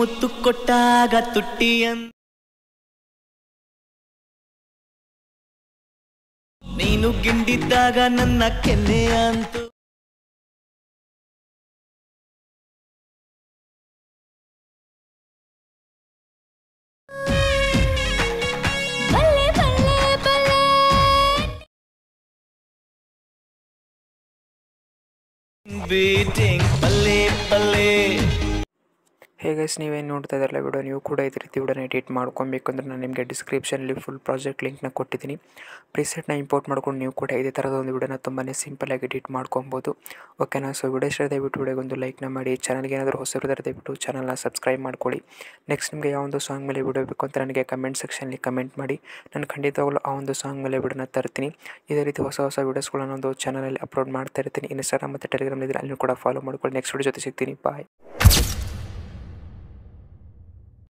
ಮುತ್ತು ಕೊಟ್ಟಾಗ ತುಟ್ಟಿಯನ್ ನೀನು ಗಿಂಡಿದ್ದಾಗ ನನ್ನ ಕೆನ್ನೆಯ ಅಂತು ಬೀಟಿಂಗ್ ಪಲ್ಲೆ ಪಲ್ಲೆ. ಹೇ ಗೈಸ್, ನೀವೇನು ನೋಡ್ತಾ ಇದ್ದಾರಲ್ಲ ವಿಡಿಯೋ, ನೀವು ಕೂಡ ಇದೇ ರೀತಿ ವಿಡಿಯೋನ ಎಡಿಟ್ ಮಾಡ್ಕೊಬೇಕಂದ್ರೆ ನಾನು ನಿಮಗೆ ಡಿಸ್ಕ್ರಿಪ್ಷನಲ್ಲಿ ಫುಲ್ ಪ್ರಾಜೆಕ್ಟ್ ಲಿಂಕ್ನ ಕೊಟ್ಟಿದ್ದೀನಿ. ಪ್ರಿಸೆಟ್ನ ಇಂಪೋರ್ಟ್ ಮಾಡ್ಕೊಂಡು ನೀವು ಕೂಡ ಇದೇ ಥರದ ಒಂದು ವಿಡಿಯೋನ ತುಂಬಾ ಸಿಂಪಲಾಗಿ ಎಡಿಟ್ ಮಾಡ್ಕೊಬೋದು. ಓಕೆನಾ? ಸೊ ವಿಡಿಯೋ ಇಷ್ಟ ದಯವಿಟ್ಟು ವಿಡಿಯೋಗೊಂದು ಲೈಕ್ನ ಮಾಡಿ. ಚಾನಲ್ಗೆ ಏನಾದರೂ ಹೊಸಬರಿದ್ದರೆ ದಯವಿಟ್ಟು ಚಾನಲ್ನ ಸಬ್ಸ್ಕ್ರೈಬ್ ಮಾಡ್ಕೊಳ್ಳಿ. ನೆಕ್ಸ್ಟ್ ನಿಮಗೆ ಯಾವ ಒಂದು ಸಾಂಗ್ ಮೇಲೆ ವಿಡಿಯೋ ಬೇಕು ಅಂತ ನನಗೆ ಕಮೆಂಟ್ ಸೆಕ್ಷನಲ್ಲಿ ಕಮೆಂಟ್ ಮಾಡಿ. ನಾನು ಖಂಡಿತವಾಗಲೂ ಆ ಒಂದು ಸಾಂಗ್ ಮೇಲೆ ವಿಡಿಯೋನ ತರ್ತೀನಿ. ಇದೇ ರೀತಿ ಹೊಸ ವೀಡಿಯೋಸ್ಗಳನ್ನ ಒಂದು ಚಾನಲಲ್ಲಿ ಅಪ್ಲೋಡ್ ಮಾಡ್ತಾ ಇರ್ತೀನಿ. ಇನ್ಸ್ಟಾಗ್ರಾಮ್ ಮತ್ತು ಟೆಲಿಗ್ರಾಮ್ ಇದ್ದರೆ ಅಲ್ಲಿ ಕೂಡ ಫಾಲೋ ಮಾಡ್ಕೊಳ್ಳಿ. ನೆಕ್ಸ್ಟ್ ವಿಡಿಯೋ ಜೊತೆ ಸಿಗ್ತೀನಿ. ಬಾಯ್.